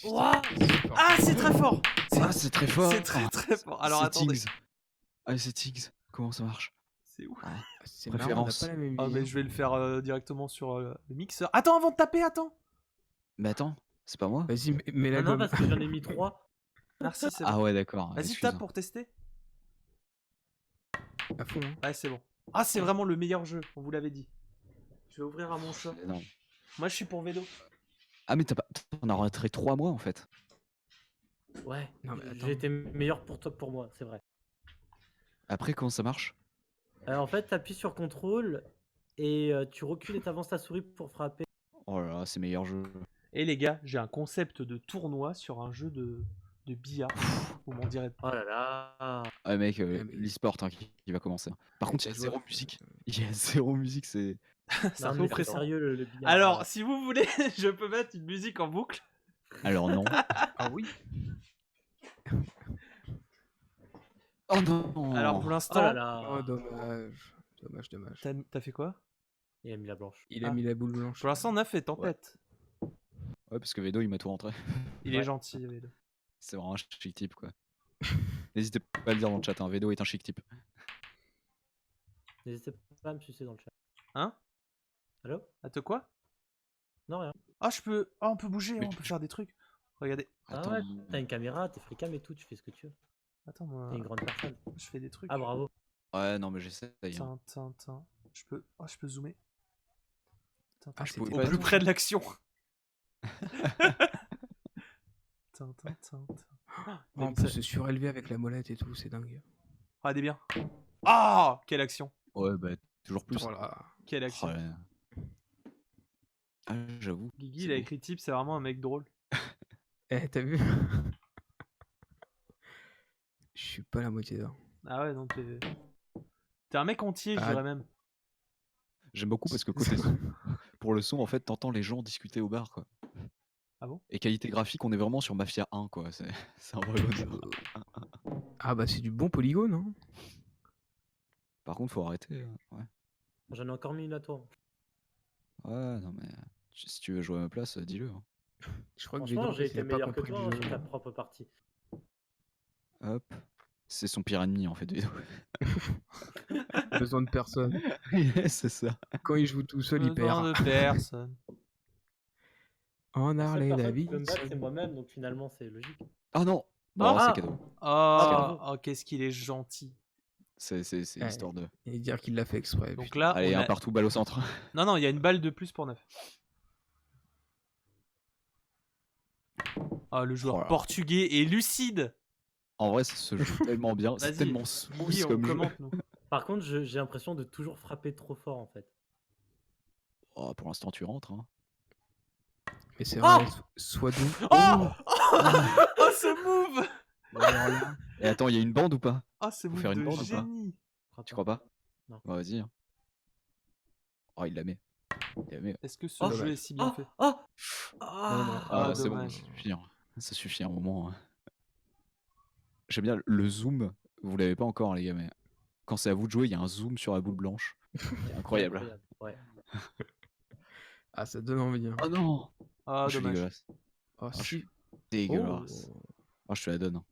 Ouah. Super. Ah, c'est très fort. Ah, c'est très fort. C'est très très fort. Alors attendez. Settings. Ah, settings. Comment ça marche? C'est où? Ah, C'est marrant, on n'a préférence. pas la même Ah, mais vision. je vais le faire directement sur le mixeur. Attends, avant de taper, attends. Mais attends, c'est pas moi? Vas-y, mets la Non, non, gomme. parce que j'en ai mis 3. Merci, c'est Ah bon. ouais, d'accord. Vas-y, excuse. tape pour tester. À fond. Hein. Ouais, c'est bon. Ah, c'est vraiment le meilleur jeu, on vous l'avait dit. Je vais ouvrir à mon chat. C'est énorme. Moi, je suis pour Vélo. Ah, mais t'en as rentré 3 mois en fait. Ouais, Non, mais attends. j'ai été meilleur pour toi que pour moi, c'est vrai. Après, comment ça marche? En fait, t'appuies sur contrôle et tu recules et t'avances ta souris pour frapper. Oh là là, c'est meilleur jeu. Et les gars, j'ai un concept de tournoi sur un jeu de billard. Vous m'en direz pas. Oh là là. Ah, mec, mais- l'e-sport hein, qui va commencer. Par contre, il y a t'as zéro joué- musique. Il y a zéro musique, c'est. C'est un Non, peu mais pressant. sérieux le billard. Alors, si vous voulez, je peux mettre une musique en boucle. Alors non. Ah oui. Oh non. Alors, pour Oh l'instant, là là. Oh, dommage. Dommage. t'as fait quoi? Il a mis la blanche. Il a Ah. mis la boule blanche. Pour l'instant, 9 est en Ouais. tête. Ouais, parce que Vedo, il m'a tout rentré. Il est gentil, Vélo. C'est vraiment un chic type, quoi. N'hésitez pas à le dire dans le chat, hein. Vedo est un chic type. N'hésitez pas à me sucer dans le chat. Hein? Allô? Attends quoi? Non, rien. Ah, je peux. Ah, on peut bouger, Mais on peut faire des trucs. Regardez. Attends. Ah ouais, t'as une caméra, t'es freecam et tout, tu fais ce que tu veux. Attends, moi. T'es une grande personne. Je fais des trucs. Ah bravo. Ouais, non, mais j'essaye. Hein. Tin. Je peux. Oh, je peux zoomer. Tin, Ah, je c'était peux pas au plus tout. près de l'action. Tin. On peut se surélever avec la molette et tout, c'est dingue. Regardez bien. Ah, quelle action. Ouais, bah, toujours plus. Oh là. Quelle Oh action. là là. Ah, j'avoue. Guigui, c'est il a beau. écrit type, c'est vraiment un mec drôle. Eh, t'as vu? Je suis pas la moitié d'or. Ah ouais, donc t'es un mec entier, je Ah. dirais même. J'aime beaucoup parce que côté son, pour le son, en fait, t'entends les gens discuter au bar, quoi. Ah bon? Et qualité graphique, on est vraiment sur Mafia 1, quoi. C'est un vrai bonheur. Ah bah c'est du bon polygone, hein. Par contre, faut arrêter. Ouais. J'en ai encore mis une à toi. Ouais, non, mais si tu veux jouer à ma place, dis-le. Hein. Je crois que Franchement, Védo, j'ai il été a pas meilleur que compris toi le hein, jeu. sur ta propre partie. Hop. C'est son pire ennemi, en fait, Vedo. Besoin de personne. C'est ça. Quand il joue tout seul, il Besoin perd. de personne. En La seule Harley personne qui peut me battre, c'est Davidson. moi-même, donc finalement c'est logique. Ah non. Bon, Ah. c'est cadeau. Oh, qu'est-ce qu'il est gentil. C'est Ouais. histoire de. Et dire qu'il l'a fait exprès. Donc putain. là, Allez, on un a... partout, balle au centre. Non, il y a une balle de plus pour 9. Ah, le joueur Oh là là. portugais est lucide. En vrai, ça se joue tellement bien. C'est Vas-y, tellement smooth Guigui, on comme jeu. commente, nous. Par contre, j'ai l'impression de toujours frapper trop fort en fait. Oh, pour l'instant, tu rentres. Hein. Mais c'est Oh vrai, sois doux. Oh Oh, ce move. Alors là, Et attends, il y a une bande ou pas? Oh, ce move faire une de bande ou pas génie. Tu crois pas? Non. Bah, vas-y. Hein. Oh, il la met. Il la met. Est-ce que ce Oh, jeu dommage. est si bien fait? Oh Non, non. Ah, Ah, c'est bon, dommage. ça suffit. Hein. Ça suffit un moment. Hein. J'aime bien le zoom. Vous l'avez pas encore, les gars, mais quand c'est à vous de jouer, il y a un zoom sur la boule blanche. C'est incroyable. Ouais. Ah, ça donne envie. Hein. Oh non! Ah, Oh, je suis dommage. dégueulasse. Oh, je si. suis dégueulasse. Oh. Oh, je te la donne. Hein.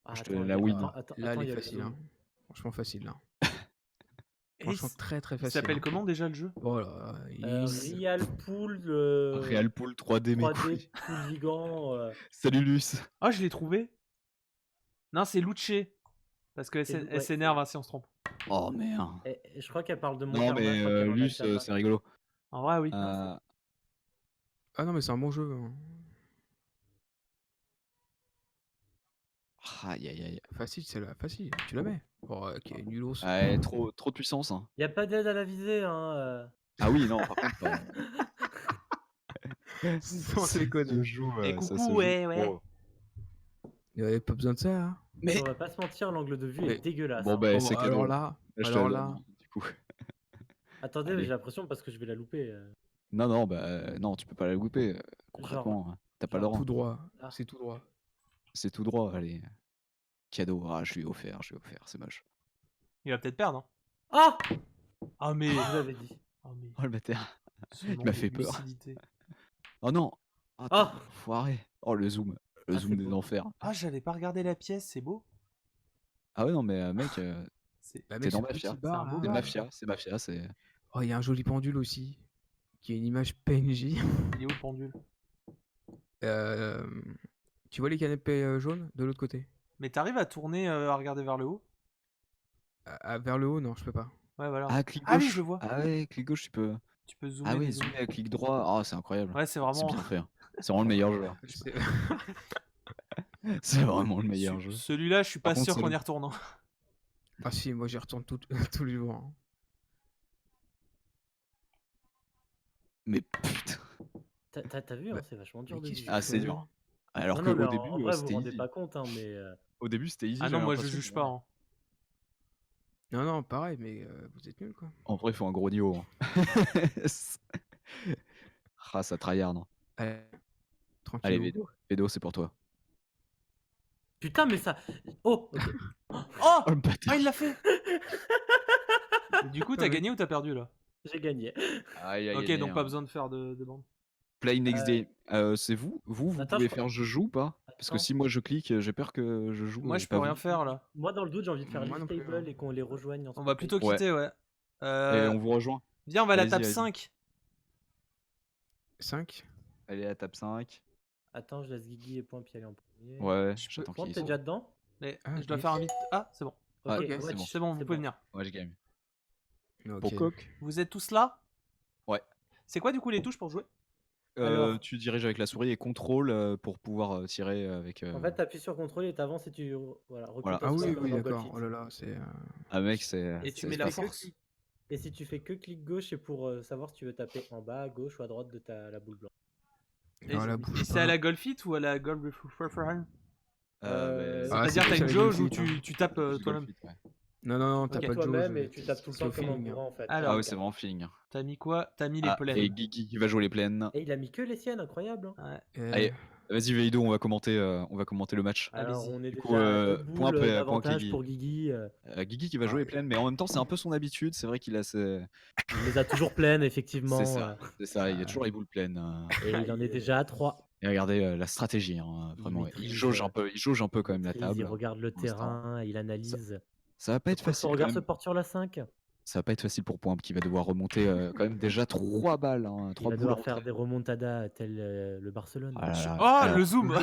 Ah, Je te attends, la attends, win. attends, Là, attends, elle il y est a le facile. zoom. Hein. Franchement, facile. Là. Et Franchement, très très il facile. s'appelle hein. comment déjà le jeu? Oh là, Real Pool Real Pool 3D, mes 3D couilles. Pool Ligand. Salut Luce. Ah, je l'ai trouvé. Non, c'est Luce. Parce que C'est- elle ouais, s'énerve hein, si on se trompe. Oh merde. Et je crois qu'elle parle de mon Non, karma, je mais crois qu'elle en a Luce, déjà c'est rigolo. En vrai, oui. Euh, Ah non, mais c'est un bon jeu. Hein. Aïe aïe aïe. Facile, c'est là. Facile. Tu la mets. Oh, ok, nulos. Ouais, trop de puissance. Hein. Il n'y a pas d'aide à la visée. Hein. Ah oui, non, par contre. Sans ça déconner. se joue. Et ça se coucou, joue. ouais. Oh. Il n'y avait pas besoin de ça. Hein. Mais On va pas se mentir, l'angle de vue Mais- est dégueulasse. bon, hein. bah, Oh, c'est cadeau. alors là, Je te alors la là. donne, du coup. Attendez, allez. mais j'ai l'impression parce que je vais la louper. Non, bah, non, tu peux pas la louper. Concrètement, hein. T'as pas le genre droit. Tout droit. Ah. C'est tout droit. C'est tout droit, allez. Cadeau. Ah, je lui ai offert, c'est moche. Il va peut-être perdre. Hein. Ah Ah, mais. Je vous avais dit. Ah, mais. Oh le bâtard. Ce manque m'a de fait peur. lucidité. Oh non. Attends, foiré. Oh, le zoom. Le Ah, zoom c'est des beau. enfers. Ah, j'avais pas regardé la pièce, c'est beau. Ah ouais, non, mais mec, C'est Bah, t'es mec, dans ce petit Mafia. bar un beau là. C'est bar. Mafia, c'est Mafia, c'est. Oh, il y a un joli pendule aussi. Qui est une image PNJ. Il est où le pendule? Euh, Tu vois les canapés jaunes de l'autre côté? Mais t'arrives à tourner, à regarder vers le haut? Vers le haut, non, je peux pas. Ouais, voilà. Ah, clic Ah oui, gauche. je le vois. Ah ouais, clic gauche, tu peux. Tu peux zoomer, Ah ouais, dézoomer. zoomer, clic droit. Ah, c'est incroyable. Ouais, c'est C'est vraiment. bien fait. Hein. C'est vraiment le meilleur jeu. C'est- C'est vraiment le meilleur jeu. Celui-là, je suis Par pas contre, sûr c'est qu'on le- y retourne. Hein. Ah si, moi j'y retourne tous les jours. Hein. Mais putain. T'as vu, hein, Bah, c'est vachement dur mais de qu'est-ce que vivre. Ah, tu c'est fais? dur. Alors Non, qu'au non, mais en début, vrai, vous vous c'était rendez easy. pas compte, hein, mais Au début, c'était easy. Ah non, j'avais moi je l'impression, juge pas. Hein. Non, non, pareil, mais vous êtes nuls quoi. En vrai, il faut un gros niveau. Hein. Ah, ça tryhard. Hein. Allez, Allez, tranquille. Vedo. Vedo, c'est pour toi. putain, mais ça. Oh, ok. Oh, Oh, le bâtard. Ah, il l'a fait. Et du coup, t'as Ouais. gagné ou t'as perdu là? J'ai gagné. Aïe, aïe, Ok, aïe, donc hein. pas besoin de faire de bande. Play next day. C'est vous? Vous Attends, pouvez je faire je joue ou pas? Parce que Attends. si moi je clique, j'ai peur que je joue. Moi, et je pas peux rien vous. faire là. Moi, dans le doute, j'ai envie de faire Moi non League plus, Table hein. et qu'on les rejoigne ensemble. On va plutôt Ouais. quitter, ouais. Et on vous rejoint. Viens, on va à la Allez-y, table allez-y. 5. 5. Allez à table 5. Attends, je laisse Guigui et Point aller en premier. Ouais, Je peux- j'attends Point, qu'il t'es déjà dedans? Mais Ah, je dois yes. faire un vite. Ah, c'est bon. Ah, Ok, ok, ouais, c'est bon. C'est bon, vous pouvez venir. Ouais, j'ai gagné. Ok. Pour coq. Vous êtes tous là? Ouais. C'est quoi du coup les touches pour jouer? Alors. Tu diriges avec la souris et contrôle pour pouvoir tirer avec. En fait, t'appuies sur contrôle et t'avances et tu voilà, recules Voilà. ta Ah souris oui, comme oui, dans d'accord. Golf Oh là là, c'est. Ah mec, c'est. Et tu c'est mets la pas- force. Et si tu fais que clic gauche, c'est pour savoir si tu veux taper en bas, à gauche ou à droite de la boule blanche. Et, Ah, la et bouge c'est pas. à la Golfit ou à la Golf Reference? Ah, C'est-à-dire c'est t'as plus une à la jauge où Golfit, hein. tu tapes c'est toi-même. Golfit, ouais. Non, non, non, t'as Ok. pas de toi-même jauge. et tu tapes tout le c'est temps au comme un feeling, hein. bourrin en fait. Alors, Ah ouais, c'est vraiment feeling. T'as mis quoi? T'as mis les Ah, plaines. et Guigui qui va jouer les plaines. Et il a mis que les siennes, incroyable. Hein. Ouais. Allez, vas-y Veido, on va commenter le match. Alors Allez-y. on est Du déjà coup, à deux point boules P- d'avantage Guigui. pour Guigui. Guigui qui va jouer les plaines, mais en même temps c'est un peu son habitude. C'est vrai qu'il a ses... Il les a toujours pleines, effectivement. C'est ça, c'est ça. Il y a toujours les boules pleines. Et il en est déjà à 3. Et regardez la stratégie, hein, Il vraiment. maîtrise, Il jauge un peu quand même la Il table. regarde le pour l'instant. terrain, il analyse. Ça va pas être Son facile. Quand regard même. se porte sur la 5. Ça va pas être facile pour Point qui va devoir remonter quand même déjà 3 balles, hein, Il 3 va boules. devoir en faire retrait. des remontadas tel le Barcelone. Ah là là. Oh, Alors- le zoom.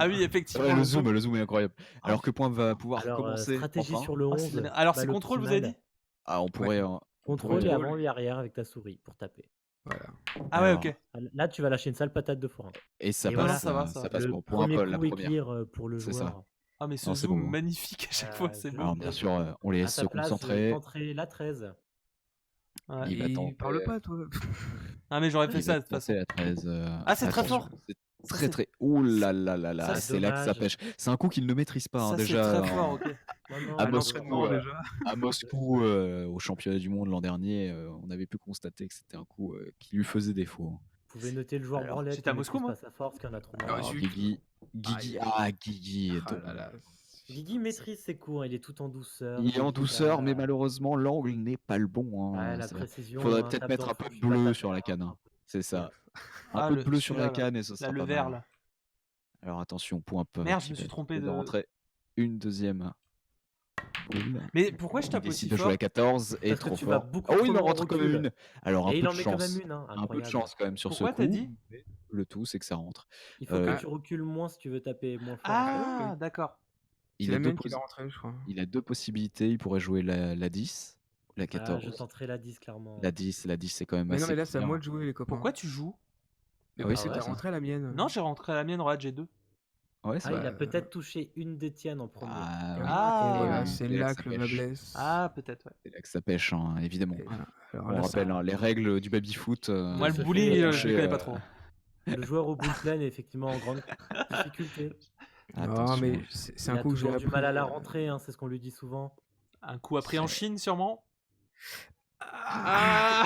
Ah oui, effectivement. Ouais, le zoom est incroyable. Alors que Point va pouvoir Alors, commencer. stratégie enfin. sur le Ah, c'est 11. de la merde. Alors, c'est balle contrôle, vous avez optimale. dit? Ah, on pourrait. Contrôle et pourrait- avant et arrière avec ta souris pour taper. Voilà. Ah ouais, Alors, ok. Là, tu vas lâcher une sale patate de forain. Et ça Et passe. voilà, ça va, ça va. Ça passe Le pour Point premier Paul, la coup est première. clear pour le C'est ça. joueur. Ah, mais ce Non, c'est zoom bon. magnifique à chaque fois, c'est je- beau. Alors bien sûr, on les À laisse ta se place, concentrer. tenterai la 13. Ouais. Il va tenter- parle pas, toi. Ah, mais j'aurais fait Il ça va de toute façon. tenter la 13. Ah, c'est très attention, fort. c'est Ça, Très c'est- très. Ouh là là là Ça, là, c'est c'est là que ça dommage. pêche. C'est un coup qu'il ne maîtrise pas hein, Ça, c'est déjà. très fort, ok. Non, non, À non, Moscou, non, déjà. À Moscou, au championnat du monde l'an dernier, on avait pu constater que c'était un coup qui lui faisait défaut. Hein. Vous pouvez noter le joueur Alors, branlette. j'étais à qui Moscou, maîtrise moi. pas sa force, qu'il y en a trop Ah, marre. Alors, zut. Guigui, Aïe. Guigui. Ah là là. Guigui maîtrise ses coups, hein, il est tout en douceur. Il est en Guigui, douceur, là, mais malheureusement l'angle n'est pas le bon. ouais, Hein. la Il précision. faudrait hein, peut-être tape mettre dans un le peu fond de du bleu patate, sur la canne. Hein. C'est ça. Un Ah, peu de bleu sur la celui-là, là. canne et ce sera Là, le pas vert, mal. là. Alors attention, point peu. Merde, qui je me va suis trompé essayer de- rentrer une deuxième. boule. Mais pourquoi je Il tape décide aussi de jouer fort? à 14 et Parce que trop tu vas fort. beaucoup Oh, trop il en loin en rentre quand même recul. une. Alors un Et peu il en de met quand chance. même une, hein, Un peu de incroyable. chance quand même sur Pourquoi ce t'as coup. dit? Mais le tout, c'est que ça rentre. Il faut Euh, que tu recules moins si tu veux taper moins fort. Ah, d'accord. Il C'est a, la deux mienne qui va possi- rentrer, je crois. il a deux possibilités. Il pourrait jouer la 10, la Ah, 14. je tenterai la 10 clairement. La 10, c'est quand même Mais non, assez mais là, c'est à clair. moi de jouer, les copains. Pourquoi tu joues? Mais Ah oui, parce c'est que vrai, t'as ça. rentré la mienne. Non, j'ai rentré la mienne, regarde, j'ai 2. Ouais, c'est Ah, vrai. il a peut-être touché une des tiennes en premier. Ah, Oui. ouais. Ah, Et voilà, ouais. c'est C'est là là que que ça le bas pêche. blesse. Ah, peut-être, ouais. C'est là que ça pêche, hein, évidemment. Et voilà. Alors On là, ça- rappelle hein, les règles du baby-foot. Moi, se le fait bully, je toucher, le connais pas trop. Le joueur au boule pleine est effectivement en grande difficulté. Non, Attention. mais c'est Il un a coup que j'ai toujours du mal à la appris, rentrée, hein, c'est ce qu'on lui dit souvent. Un coup appris en Chine, sûrement.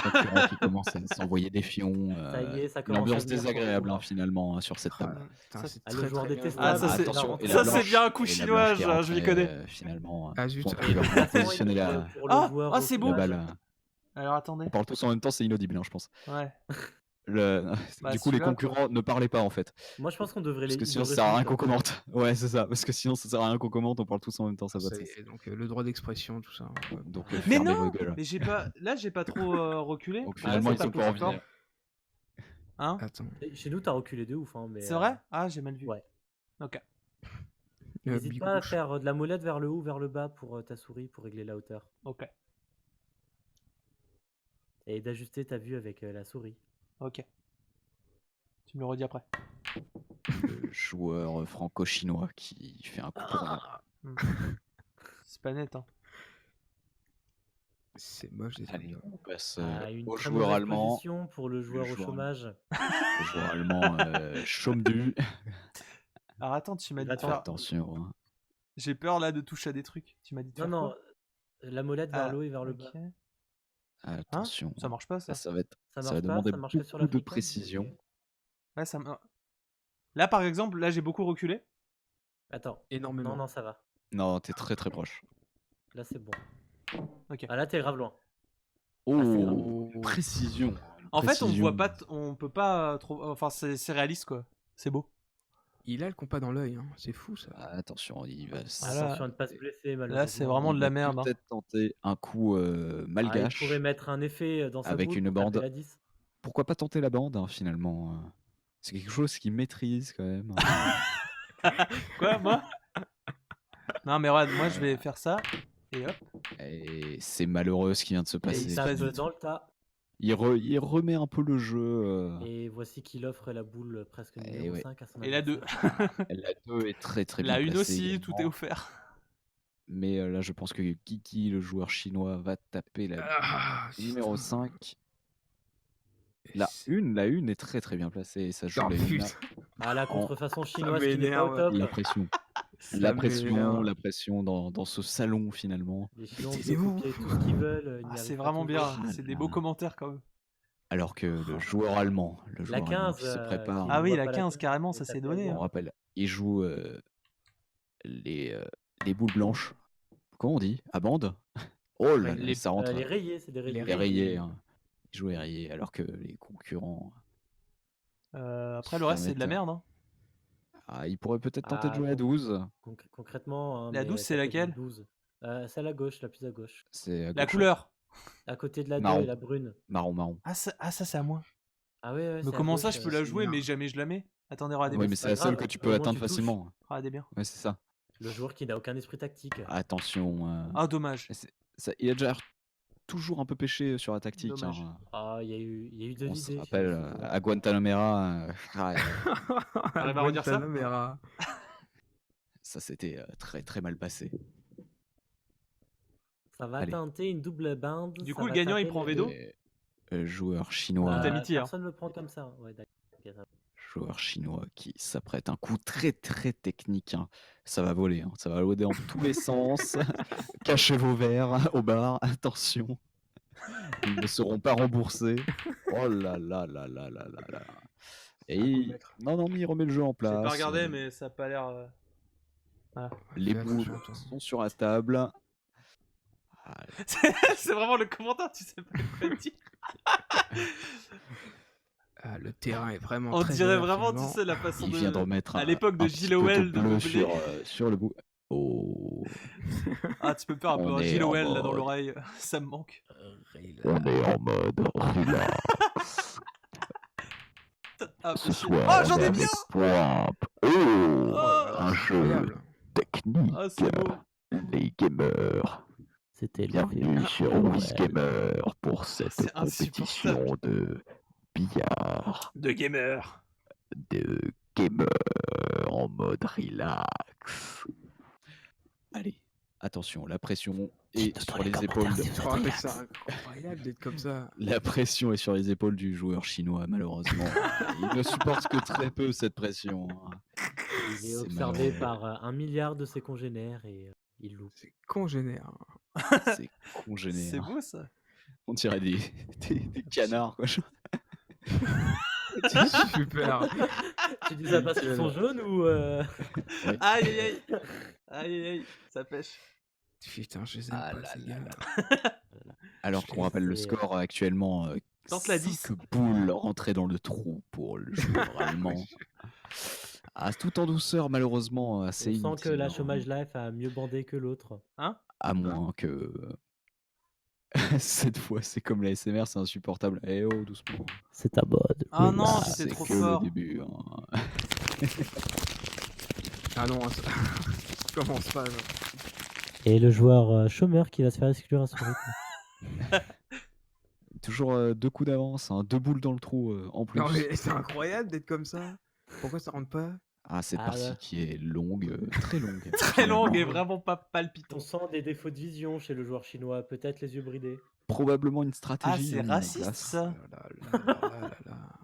Concurrent qui commence à s'envoyer des fions. Ça y est, ça commence à L'ambiance venir pour le désagréable joueur. hein, finalement hein, sur cette Ah, table. putain, Ça, c'est ah, le très, joueur très bien détestable. joué. Ah, ça, c'est- attention, et la ça, c'est blanche- bien un coup et la chinois, blanche qui est je les rentrée, connais. Finalement, Ah, zut. Point qui va pouvoir positionner la. Pour le Ah, joueur ah, au c'est la beau. final. balle. Alors, attendez. On parle tous en même temps, c'est inaudible, hein, je pense. Ouais. Bah, Du coup, les celui-là, quoi. concurrents ne parlaient pas en fait. Moi, je pense qu'on devrait Parce les. que ils sinon, ça devraient sert à rien filtrer. qu'on commente. Ouais, c'est ça. Parce que sinon, ça sert à rien qu'on commente, on parle tous en même temps, ça va de sens. Donc le droit d'expression, tout ça. Ouais. Donc, Mais fermez vos non gueules. Mais j'ai pas trop reculé. Donc, Ah, finalement, c'est ils pas sont pas possible. revenus. Hein Attends. Et chez nous, t'as reculé de ouf, hein, mais. C'est vrai Ah, j'ai mal vu. Ouais. Ok. N'hésite pas à Bigouche. faire de la molette vers le haut ou vers le bas pour ta souris pour régler la hauteur. Ok. Et d'ajuster ta vue avec la souris. Ok. Tu me le redis après. Le joueur franco-chinois qui fait un coup pour moi. Hmm. C'est pas net, hein. C'est moche des Allez, trucs. on passe Une au très joueur mauvaise allemand. position pour le joueur au joueur chômage. Le joueur allemand chôme du. Alors attends, tu m'as Il dit va de te faire... Attention. Hein. J'ai peur là de toucher à des trucs. Tu m'as dit de Non, faire non, quoi la molette vers Ah, le haut et vers le ok. bas. Attention. Ça marche pas, ça. Ça va être. Ça Ça va marche pas, demander ça marche que sur la beaucoup de flic. précision. Ouais, ça me... Là, par exemple, là, j'ai beaucoup reculé. Attends. Énormément. Non, non, ça va. Non, t'es très très proche. Là, c'est bon. Ok. Ah, là, t'es grave loin. Oh, grave. précision. En fait, on Précision. voit pas... On peut pas trop... Enfin, c'est réaliste, quoi. C'est beau. Il a le compas dans l'œil, hein. C'est fou ça. Attention, il va. Ah là, Attention à ne pas se blesser, malheureusement. Là, c'est vraiment Il de la va merde. Hein. peut-être tenter un coup Ah, il malgache. pourrait mettre un effet dans sa Avec boule une pour taper bande. la 10. Pourquoi pas tenter la bande, hein, finalement C'est quelque chose qu'il maîtrise quand même. Quoi, moi Non, mais regarde, moi, je vais faire ça. Et hop. Et c'est malheureux ce qui vient de se il passer. se Tape passe du dans le tas. Il remet un peu le jeu. Et voici qu'il offre la boule presque Eh numéro ouais. 5 à son Et la 2. adversaire. La 2 est très très La bien 1 placée aussi, également. tout est offert. Mais là, je pense que Kiki, le joueur chinois, va taper la numéro 5. La 1 est très très bien placée. Et ça joue Oh, la 1. putain. Ah, la contrefaçon chinoise qui n'est pas au m'énerve. top. La pression. Ça La pression dans ce salon finalement. Les Chinois ont Taisez-vous. copié tout ce qu'ils veulent. ils n'y Ah, c'est arrivent pas vraiment bien. toujours. C'est des beaux commentaires, quand même. Alors que le joueur allemand, La 15, qui se prépare, qui- Ah oui, voit la pas la 15, tête, carrément, mais ça ça s'est fait donné. bien. on Hein. rappelle, il joue les boules blanches. Comment on dit? À bande? Oh là là, ça rentre. Les rayés, c'est des rayés. Les rayés. Hein. Il joue les rayés, alors que les concurrents. Après, le reste, c'est de la merde. Hein. Ah, il pourrait peut-être tenter de Ah, jouer à 12. Concrètement. hein, La mais 12, c'est taper laquelle 12. C'est à la gauche, la plus à gauche. C'est à La gauche, couleur. À côté de la 2 Marron. et la brune. marron. Ah, ça, c'est à moi. Ah ouais, ouais. Mais c'est à comment ça, gauche, je peux la c'est jouer, bien. mais jamais je la mets Attendez, regardez Oui, bien. mais c'est c'est pas la seule grave, que tu peux au moins, atteindre tu touches. facilement. Regardez bien. Ouais, c'est ça. Le joueur qui n'a aucun esprit tactique. Attention. Ah, dommage. Il a déjà toujours un peu pêché sur la tactique. Dommage. Hein. Ah, il y a eu deux On se idées. rappelle à Guantanamera. T'arrives à redire ça Guantanamera. Ça s'était très très mal passé. Ça va Allez. tenter une double bande. Du ça coup, le va gagnant, il taper prend les Vedo deux. Joueur chinois. Toute amitié, hein. Personne ne le prend comme ça. Ouais, d'accord. Ok, ça va. Joueur chinois qui s'apprête un coup très très technique. Hein. Ça va voler. Hein. Ça va voler dans tous les sens. Cachez vos verres au bar. Attention. Ils ne seront pas remboursés. Oh là là là là là là là. Et non, mais il remet le jeu en J'ai place. pas regardé, mais ça a pas l'air. Les Fais boules attention, toi. sont sur la table. Ah, C'est vraiment le commentaire, tu sais pas quoi dire. Ah, le terrain est vraiment On très dirait vert, vraiment, finalement. tu sais, la façon il de. vient de remettre à l'époque de un Gilles petit peu Howell de bleu Montpellier. sur le bout. Oh. Ah, tu peux faire un peu On un est Gilles en Howell là dans mode- l'oreille, ça me manque. On est en mode relax. Ah, Ce péché. soir, Ah, on j'en est ai bien. avec Swamp. Oh, Oh, un jeu Incroyable. technique. Ah, c'est beau. Les gamers. C'était Bienvenue sur Wiz Gamer pour cette C'est compétition de billard De gamer. de gamer en mode relax. Allez, attention, la pression est sur les épaules. Oh, mais c'est incroyable d'être comme ça. La pression est sur les épaules du joueur chinois, malheureusement. Il ne supporte que très peu cette pression. Hein. Il est C'est observé malheureux. par 1 milliard de ses congénères et il loupe. C'est congénère. C'est congénère. C'est beau ça. On dirait des canards, quoi. C'est super. Tu dis ça parce qu'ils sont jaunes ou Aïe aïe aïe. Aïe aïe aïe, ça pêche. Putain, je les aime Ah pas, là ces là gars. Alors qu'on rappelle le C'est- score actuellement Tente la 10. 5 boules rentrées dans le trou pour le joueur allemand. Ah, tout en douceur, malheureusement, assez On sent que inutile, la hein. chômage life a mieux bandé que l'autre. Hein? À moins que cette fois, c'est comme la SMR, c'est insupportable. Eh oh, doucement. C'est ta mode. Ah non, Ah, c'était c'est trop que fort. le début, hein. Ah non, ça commence pas. Genre. Et le joueur chômeur qui va se faire exclure à son rythme. Toujours 2 coups d'avance, hein, 2 boules dans le trou en plus. Non mais c'est incroyable d'être comme ça. Pourquoi ça rentre pas? Ah, cette Ah partie ouais. qui est longue, très longue. Très longue et finalement. vraiment pas palpitant. On sent des défauts de vision chez le joueur chinois, peut-être les yeux bridés. Probablement une Ah, stratégie. c'est mise en raciste place. ça. Oh là là là là là là.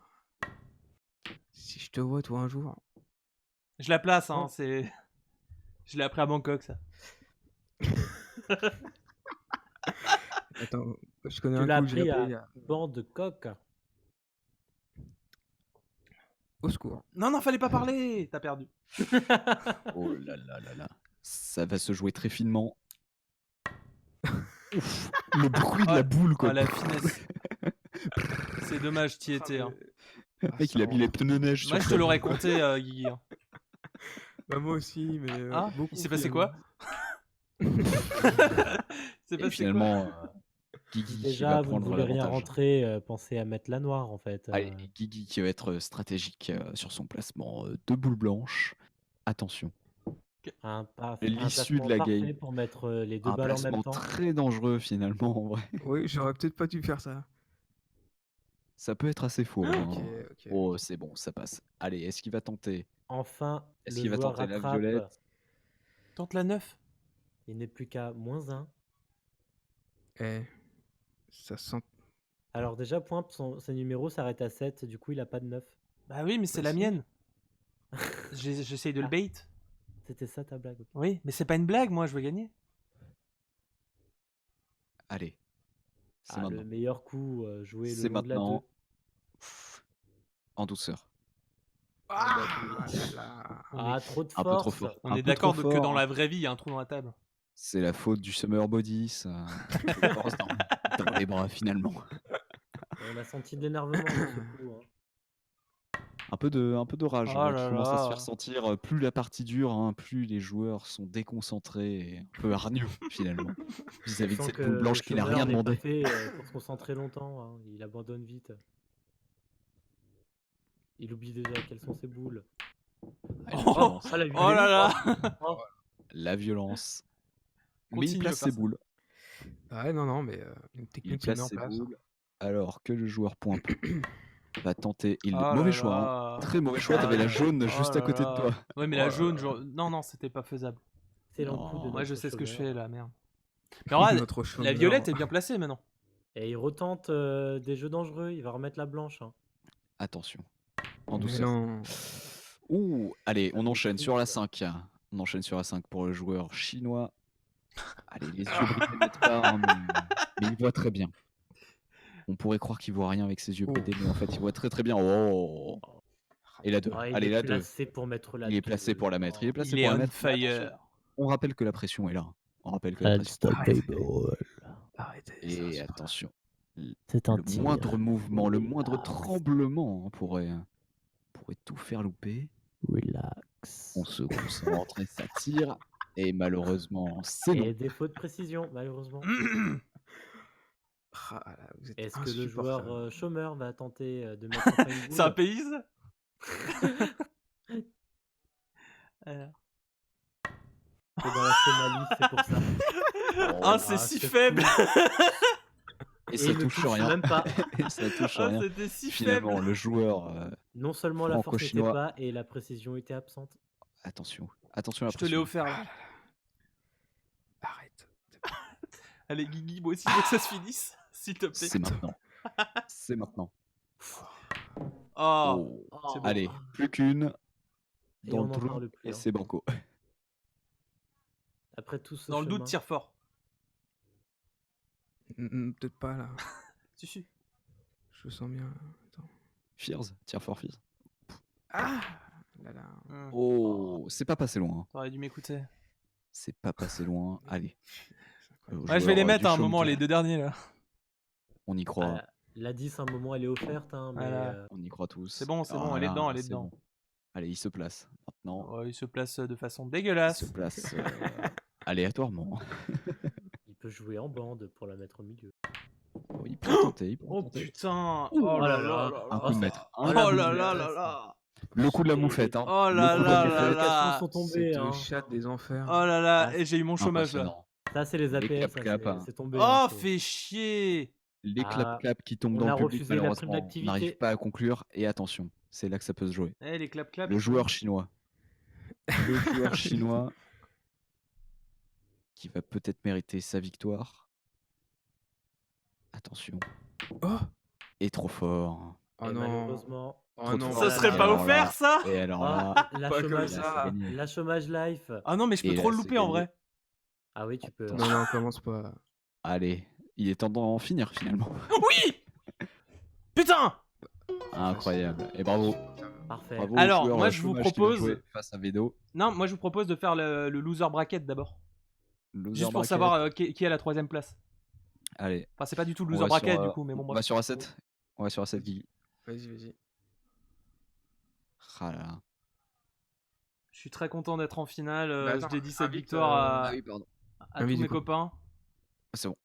Si je te vois toi un jour. Je la place, hein, Non. c'est. Je l'ai appris à Bangkok, ça. Attends, je connais Tu un l'as coup, je l'ai appris appris à bande de coq. au secours. Non, non, fallait pas parler. T'as perdu. Oh là là là là. Ça va se jouer très finement. Ouf, le bruit de Oh, la boule, oh, quoi. la finesse. C'est dommage, t'y étais. Hein. Le mec, il a mis les pneus de neige Moi, sur je te sa l'aurais boule. compté, Guigui. Hein. Bah, moi aussi, mais Ah, beaucoup il s'est passé finalement. quoi? C'est Et passé quoi? finalement, Guigui qui va Déjà, vous ne prendre voulez rien l'avantage. rentrer, pensez à mettre la noire en fait. Allez, Guigui qui va être stratégique sur son placement. 2 boules blanches. Attention. Un L'issue placement de la parfait game. pour mettre les deux Un balles en même placement temps. très dangereux finalement en vrai. Oui, j'aurais peut-être pas dû faire ça. Ça peut être assez faux. hein. Ok, ok. Oh, c'est bon, ça passe. Allez, est-ce qu'il va tenter? Enfin, Est-ce le qu'il va joueur tenter la rattrape. violette? Tente la 9. Il n'est plus qu'à -1. Eh, ça sent. Alors déjà, point, ses numéros s'arrêtent à 7, du coup il a pas de 9. Bah oui, mais c'est la si. mienne. J'essaye de le Ah. bait. C'était ça ta blague. Ok. Oui, mais c'est pas une blague, moi, je veux gagner. Allez. C'est Ah, maintenant. le meilleur coup joué le C'est long de la 2. maintenant. En douceur. Ah là là. Ah, trop de Un peu trop force. fort. On Un est peu trop d'accord que dans fort. la vraie vie, il y a un trou dans la table. C'est la faute du Summer Body, ça. La force dans les bras finalement. On a senti de l'énervement sur ce coup. Hein. Un peu de rage Oh qui là commence à se là. faire sentir. Plus la partie dure, hein, plus les joueurs sont déconcentrés et un peu hargneux finalement. Vis-à-vis de Sans cette que boule blanche le qui n'a chômeur rien n'est pas demandé. fait pour se concentrer longtemps. Hein. Il abandonne vite. Il oublie déjà quelles sont ses boules. Allez, Oh, violence. la Oh là là. Oh. La violence. Mais il Continue, place ses personne. boules. Ouais, non, mais une Il technique se place met en ses place. boules. Alors que le joueur point va tenter. Oh Mauvais là choix. Hein. là. Très mauvais choix. Ah T'avais la ouais. jaune Oh juste à là côté de là. toi. Ouais, mais Oh la là jaune, là. genre... non, c'était pas faisable. Excellent coup de Non. Moi, je notre sais ce que je chômeur. fais là, merde. Mais regarde, Notre la chômeur. violette est bien placée maintenant. Et il retente des jeux dangereux. Il va remettre la blanche. Hein. Attention. En Mais douceur. non. Ouh, allez, on Ah, enchaîne maîtrise. sur la 5. On enchaîne sur la 5 pour le joueur chinois. Allez, les yeux bridés n'aident pas, hein, mais il voit très bien. On pourrait croire qu'il voit rien avec ses yeux Oh. bridés, mais en fait, il voit très très bien. Oh. Et la 2. Ah, il Allez, est la 2. placé pour mettre la Il est 2. placé pour la mettre. Il est placé Il est pour la on mettre. Mais attention, fire. on rappelle que la pression est là. On rappelle que la pression est là. Arrêtez. Et ça, c'est pas- attention, C'est un le tir. moindre mouvement, le moindre Relax. tremblement pourrait tout faire louper. Relax. On se concentre et ça tire. Et malheureusement, c'est non. Et défaut de précision, malheureusement. Ah là, vous êtes Est-ce que le insupportable. joueur chômeur va tenter de mettre enfin une C'est un boule pays, ça. Alors. C'est dans la Somalie, c'est pour ça. Ah, c'est si c'est faible. Et ça il ne touche touche rien. même pas. Et ça touche Ah, rien. c'était si Finalement, faible. le joueur. Non seulement la force n'était Franco-chinois. pas et la précision était absente. Attention, attention à la Je te l'ai pression. offert là. Arrête. Allez, Guigui, moi aussi, je veux que ça se finisse. S'il te plaît. C'est maintenant. C'est maintenant. Oh. Oh. C'est bon. Allez, plus qu'une. Et Dans on le n'en trou, parle plus. et Hein. c'est banco. Après tout ce Dans le doute, chemin. tire fort. Peut-être pas là. Si, si. Je sens bien. Attends. Fears, tire fort Fears. Ah là là. Oh, c'est pas passé loin. Hein. T'aurais dû m'écouter. C'est pas passé loin. Allez. Ouais, je vais les mettre à un moment, les deux derniers là. On y croit. Ah, La 10, à un moment, elle est offerte, hein, mais Voilà. On y croit tous. C'est bon, elle est Voilà, dedans, elle est c'est dedans. bon. Allez, il se place. Maintenant, Oh, il se place de façon il se dégueulasse. place aléatoirement. il peut jouer en bande pour la mettre au milieu. Oui, il pourrait tenter, il pourrait Oh tenter. putain. Ouh, Oh oh là là là là. là Un là. coup de maître. Oh Un là coup de là maître. là là. Le coup de la moufette. Hein. Oh Le là coup de là la là moufette. là. Les sont tombés, Cette hein. chatte des enfers. Oh là là. Ah, Et j'ai eu mon chômage là. Impressionnant. Ça, c'est les APS, clap ça, clap, hein. c'est tombé. Oh, hein, c'est- fait chier. Les Ah, clap-clap qui tombent on dans a le public, refusé la prime malheureusement, on n'arrive d'activité. pas à conclure. Et attention, c'est là que ça peut se jouer. Eh, les clap-clap. Le joueur chinois. Le joueur chinois qui va peut-être mériter sa victoire. Attention. Oh, Et trop fort. oh Et non. malheureusement. Oh Trop non. fort. Ça là serait là. pas Alors offert là- ça? Et alors Ah, là, la pas comme chômage, ça. gagné. la chômage life. Ah non, mais je peux Et trop là, le c'est louper en gagné. vrai. Ah oui, tu peux. Non, non, commence pas. Allez, il est temps d'en finir finalement. Oui. Putain. Incroyable. Et bravo. Parfait. Bravo aux Alors, joueurs moi, je vous chômage qui propose- vont jouer face à Vedo. Non, moi je vous propose de faire le loser bracket d'abord. Loser Juste pour bracket. savoir qui est à la 3ème place. Allez, Enfin, c'est pas du tout le on loser va bracket sur, du coup, mais bon, on va bref. sur A7. On va sur A7, Guigui. Vas-y, vas-y. Ah là là. Je suis très content d'être en finale. Bah, attends, je dédie cette invite, victoire à, Ah oui, pardon. à tous invite mes du coup. copains. Ah, c'est bon.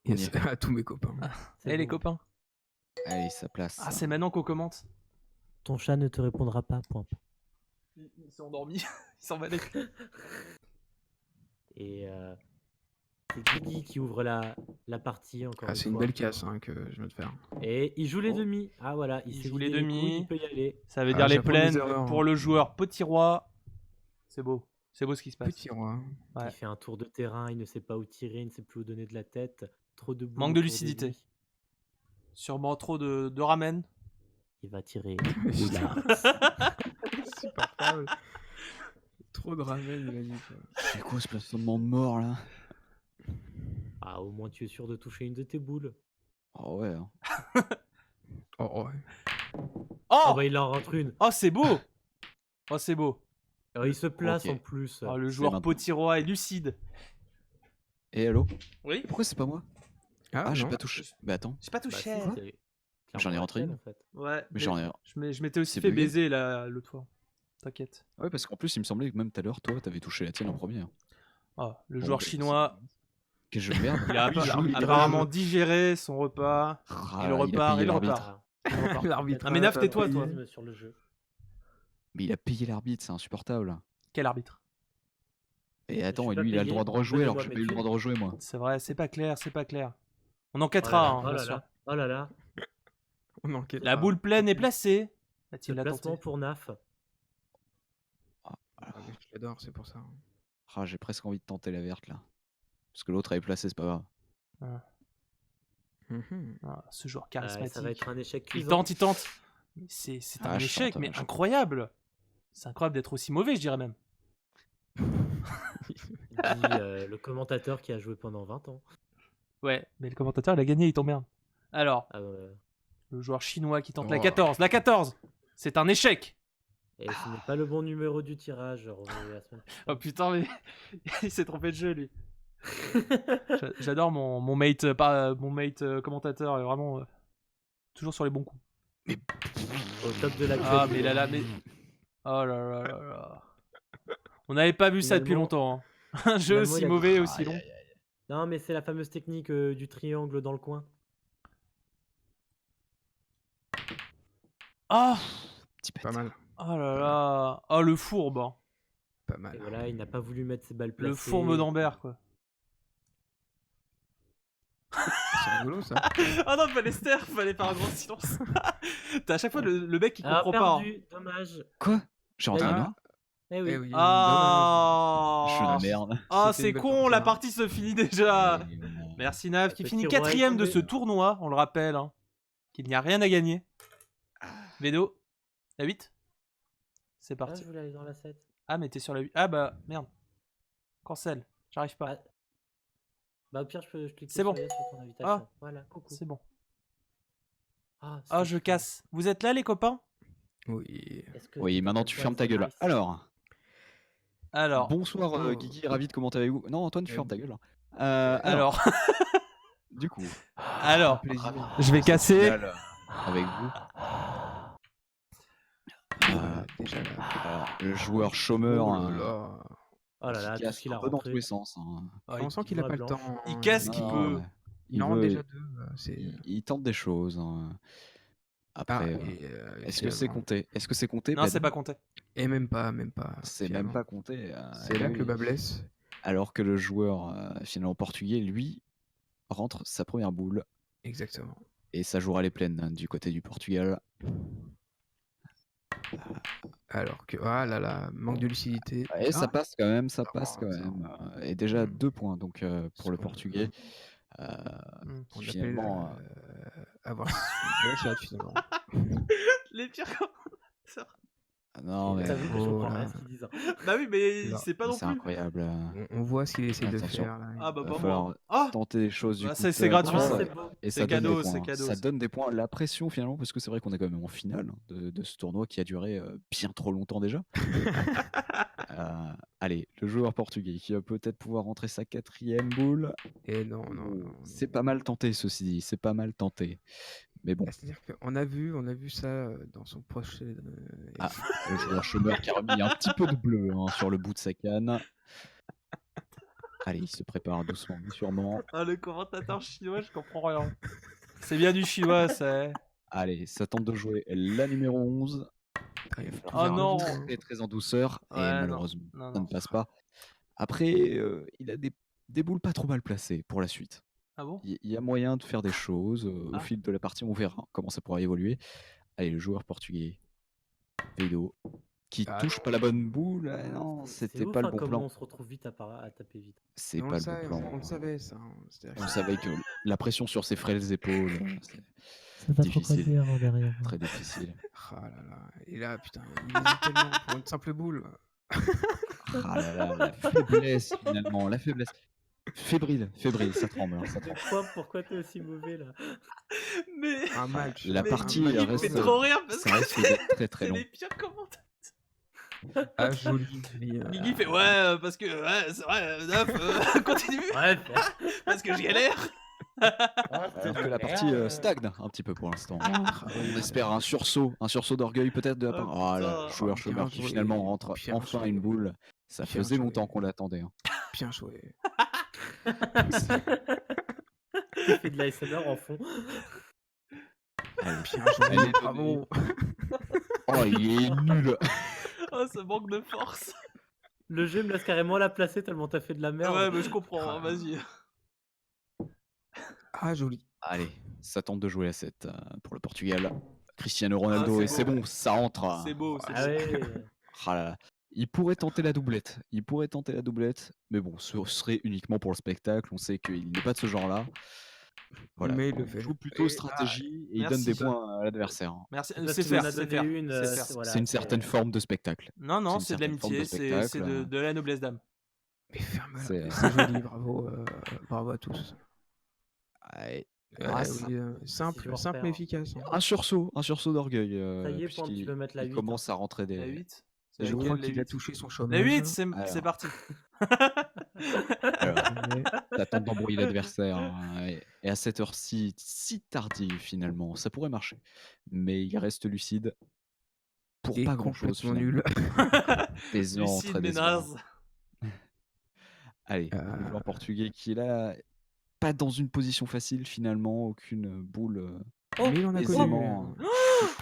Yes. On y À tous mes copains. C'est Eh les bon. copains. Allez, ça place. Ah, c'est maintenant qu'on commente. Ton chat ne te répondra pas, point. Ils sont endormis. Ils s'en vont aller. Et c'est Guigui qui ouvre la partie encore Ah, une c'est une fois. belle casse hein, que je viens de faire. Et il joue les Oh. demi. Ah voilà, il Il s'est joue vidé les couilles, demi. il peut y aller. Ça veut Ah, dire les j'apprends mes plaines erreurs, pour hein. le joueur Petit Roi. C'est beau. C'est beau ce qui se passe. Petit roi. Ouais. Il fait un tour de terrain, il ne sait pas où tirer, il ne sait plus où donner de la tête. Trop de boue Manque de autour lucidité. lui. Sûrement trop de ramen. Il va tirer. Insupportable. Trop de ramen, il a dit. quoi. C'est quoi ce plafonnement de mort là? Ah, au moins tu es sûr de toucher une de tes boules. Oh ouais. Hein. Oh, ouais. Oh, Ah bah il en rentre une. oh c'est beau. Oh, c'est beau. Il se place Ok. en plus. Oh, le C'est joueur maintenant. Petit Roi est lucide. Et allô? Oui. Pourquoi c'est pas moi? Ah, Ah, j'ai non. pas touché. Bah attends. J'ai pas Bah, touché. si, Quoi c'est J'en ai clairement rentré laquelle, une. en fait. Ouais. Mais j'en ai. Je m'étais aussi C'est fait bugué. baiser l'autre fois. T'inquiète. Ouais, parce qu'en plus, il me semblait que même tout à l'heure, toi, t'avais touché la tienne en premier. Hein. Ah, le Bon, joueur bah, chinois, Quel jeu de merde. il a apparemment digéré son repas. Ah, il a repart, payé il l'arbitre. repart. Il repart. L'arbitre. Ah, mais Naf, tais-toi, toi. Sur le jeu. Mais il a payé l'arbitre, c'est insupportable. Quel arbitre? Et attends, suis et pas lui, il a le payé. droit de rejouer alors que j'ai Donnez-moi pas eu le mes droit de rejouer, moi. C'est vrai, c'est pas clair, c'est pas clair. On enquêtera, hein, Oh bien là sûr. là. Oh là là. On enquête. La boule pleine est placée. Ce A-t-il la placement tenté? pour Naf. Ah, mais je l'adore, c'est pour ça. Ah, j'ai presque envie de tenter la verte là. Parce que l'autre avait placé, c'est pas grave. Mhm. Ah, ce joueur Ça va charismatique. être un échec Il cuisant. tente, il tente. Mais c'est Ah, un je échec, tente, mais je tente. incroyable. C'est incroyable d'être aussi mauvais, je dirais même. Dit, le commentateur qui a joué pendant 20 ans. Ouais, mais le commentateur, il a gagné, il t'emmerde. Alors, Ah, le joueur chinois qui tente la Oh. 14. La 14, c'est un échec. et ce n'est pas le bon numéro du tirage. Revenez la semaine prochaine. Oh putain, mais il s'est trompé de jeu, lui. J'adore mon mate, mon mate commentateur, vraiment toujours sur les bons coups. Au top de la Ah, mais là, mais. Oh là là là là. On n'avait pas vu ça depuis Finalement- longtemps. Hein. Un jeu finalement, aussi il a- mauvais, Aïe, aussi long. aïe, aïe. Non, mais c'est la fameuse technique du triangle dans le coin. Ah, Petit pète. Pas mal. oh là là. Oh, le fourbe. Hein. Pas Et mal. voilà, il n'a pas voulu mettre ses balles placées. Le fourbe d'Ambert, quoi. C'est rigolo ça. Ah non, fallait se taire, fallait faire un grand silence. T'as à chaque fois le mec qui Ah, comprend pas. Hein. perdu, dommage. Quoi? J'ai rentré Ah. un noir? Eh oui. Eh oui, Ah, Je suis de merde. Ah, C'était c'est une belle con, partie, la hein. partie se finit déjà. Et non. Merci Nav, qui Petit finit roi est 4ème de tombé. ce tournoi, on le rappelle. Hein, qu'il n'y a rien à gagner. Vedo, la 8. C'est Ah, parti. je voulais aller dans la 7. Ah, mais t'es sur la 8. Ah bah, merde. Cancel, j'arrive pas. Ah. Bah au pire, je clique C'est bon. sur ton invitation. Ah. Voilà, coucou. C'est bon. Ah, Ah, je casse. Vous êtes là, les copains? Oui. Oui, maintenant tu fermes ta gueule. Alors, Alors, bonsoir Oh. Guigui, ravi de commenter avec vous. Non, Antoine, tu Eh fermes ta oui. gueule. alors. Du coup, Alors, plaisir. je vais cette casser. finale avec vous. Déjà là. Alors, le joueur chômeur Oh là là. Oh là qui là, tout casse ce qu'il un a peu dans tous rentré. les sens. Hein. Ah, On sent qu'il a voit pas le blanche. temps. il hein, casse ce Non, qu'il non, peut. mais Il en rentre déjà 2. C'est... il tente des choses. Hein. Ah, Après, et est-ce que c'est finalement. compté? Est-ce que c'est compté? Non, Ben c'est non, pas compté. Et même pas, c'est même finalement. pas compté. C'est là que le oui. bas blesse. Alors que le joueur finalement portugais, lui, rentre sa première boule Exactement. et ça jouera les plaines hein, du côté du Portugal. Alors que, ah là là, manque de lucidité. Et ça Ah, passe quand même, ça ça passe va, quand ça va. même. Et déjà Hmm. 2 points donc pour le Ce qu'on- Portugais. Hmm. On Qui appelle finalement. avoir une bonne charrette, finalement. Les pires commentaires. Non, Et mais T'as vu, mais je oh comprends là. rien à ce qu'ils disent. Bah oui, mais il Là, sait pas mais non c'est plus. incroyable. On voit ce qu'il essaie de Attention. faire là. Ah bah Va pas falloir moi. Ah tenter des choses du Bah, coup. c'est gratuit, Ah, ça. c'est beau. Et C'est ça donne cadeau, des c'est points. cadeau, Ça ça. donne des points. La pression finalement, parce que c'est vrai qu'on est quand même en finale de ce tournoi qui a duré bien trop longtemps déjà. Allez, le joueur portugais qui va peut-être pouvoir rentrer sa 4e boule. Et non, non, non. C'est pas mal tenté, ceci dit. C'est pas mal tenté. Mais bon, Ah, c'est-à-dire qu'on a vu ça dans son prochain. Ah, le joueur chômeur qui a remis un petit peu de bleu hein, sur le bout de sa canne. Allez, il se prépare doucement, mais sûrement. Ah, le commentateur chinois, je comprends rien. C'est bien du chinois, c'est. Allez, ça tente de jouer la numéro 11. Ah, il y a Il va falloir Oh plusieurs non. avis, hein. très très en douceur. Et Ouais, non. malheureusement, Non, ça ne non. passe pas. Après, il a des boules pas trop mal placées pour la suite. Ah bon? Il y a moyen de faire des choses. Au Ah. fil de la partie, on verra comment ça pourra évoluer. Allez, le joueur portugais, Veido, qui Ah touche non. pas la bonne boule. Non, C'est c'était ouf pas le hein, bon comment plan. on se retrouve vite à taper vite. C'est Mais on pas le le bon savait, plan. on le savait ça. hein. C'est-à-dire On que- savait que la pression sur ses frêles épaules, c'est Ça va trop difficile, passer avant derrière. très difficile. Ah là là. Et là, putain, il hésite tellement pour une simple boule. Ah là là, la faiblesse finalement, la faiblesse. Fébrile, ça tremble, hein, ça tremble. Pourquoi t'es aussi mauvais là? Mais. Un match. La mais partie il me reste- fait trop rire parce Ça que risque d'être très très c'est long. les pires commentaires. Ah, joli. Mais, Guigui fait ouais, parce que. Ouais, c'est vrai, Neuf, continue. Bref. Parce que je galère. Alors que la partie stagne un petit peu pour l'instant. On espère un sursaut d'orgueil peut-être de la part. Oh, Ah là, putain. joueur Bien chômeur qui joué, finalement rentre bien enfin joué. une boule. Ça Bien faisait joué. longtemps qu'on l'attendait. Hein. Bien joué. Il fait de l'ASMR en fond. Allez. Bien joué. Elle est Bravo. Oh, il est nul. Oh, ça manque de force. Le jeu me laisse carrément la placer tellement t'as fait de la merde. Ouais, mais je comprends, Ah. hein, vas-y. Ah, joli. Allez, ça tente de jouer à 7 pour le Portugal. Cristiano Ronaldo, c'est et c'est beau. bon, ça entre. C'est beau, c'est Ah beau. ouais. Ah là là. Il pourrait tenter la doublette. Mais bon, ce serait uniquement pour le spectacle. On sait qu'il n'est pas de ce genre-là. Voilà. Mais il le fait. Il joue plutôt Et- stratégie et il merci. donne des points à l'adversaire. hein. Merci. Parce C'est qu'il m'en faire, a c'est donné faire. une, c'est faire. voilà, C'est une c'est- certaine forme de spectacle. Non, non, c'est une c'est de certaine forme de l'amitié, c'est spectacle. de la noblesse d'âme. Mais ferme-la. C'est- C'est joli. Bravo. Bravo à tous. Ouais. Oui, simple, je me simple repère. mais efficace. hein. Un sursaut d'orgueil. Ça y est, Pam, tu puisqu'il- peux mettre la il 8, commence à rentrer La des. 8. Je laquelle, crois la qu'il a 8? touché son La chômage. 8, c'est Alors. parti. Alors, Mais- ça tente d'embrouiller l'adversaire. hein, et à cette heure-ci, si tardive finalement, ça pourrait marcher. Mais il reste lucide pour Et pas grand-chose. complètement finalement. nul. Décevant, Lucide, très mais décevant. naze. Allez, le joueur portugais qui est là, pas dans une position facile finalement, aucune boule Mais il en a connu. aisément.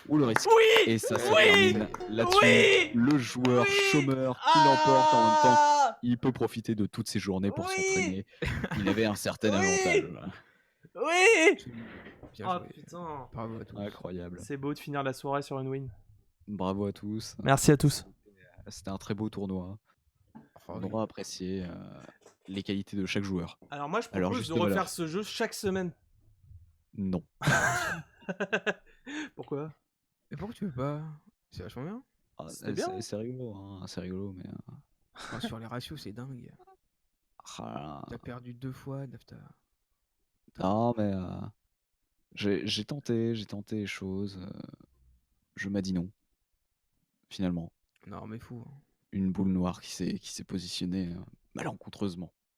Ou le risque. Oui. Et ça se Oui. termine là-dessus. Oui. Le joueur Oui. chômeur qui l'emporte en même temps. Ah. Il peut profiter de toutes ses journées pour Oui. s'entraîner. Il avait un certain Oui. avantage. Oui. Bien Oh joué. putain. Bravo à tous. Incroyable. C'est beau de finir la soirée sur une win. Bravo à tous. Merci à tous. C'était un très beau tournoi. Oh, On aura apprécié les qualités de chaque joueur. Alors moi je Alors, propose de juste refaire malheur. ce jeu chaque semaine. Non. Pourquoi? Mais pourquoi tu veux pas? C'est vachement bien. Ah, C'était bien. c'est rigolo, hein, c'est rigolo, mais. Enfin, sur les ratios, c'est dingue. Ah, T'as perdu 2 fois, Nafta. non, mais j'ai tenté les choses. Je m'as dit non. Finalement, Non, mais fou. hein. une boule noire qui s'est positionnée malencontreusement.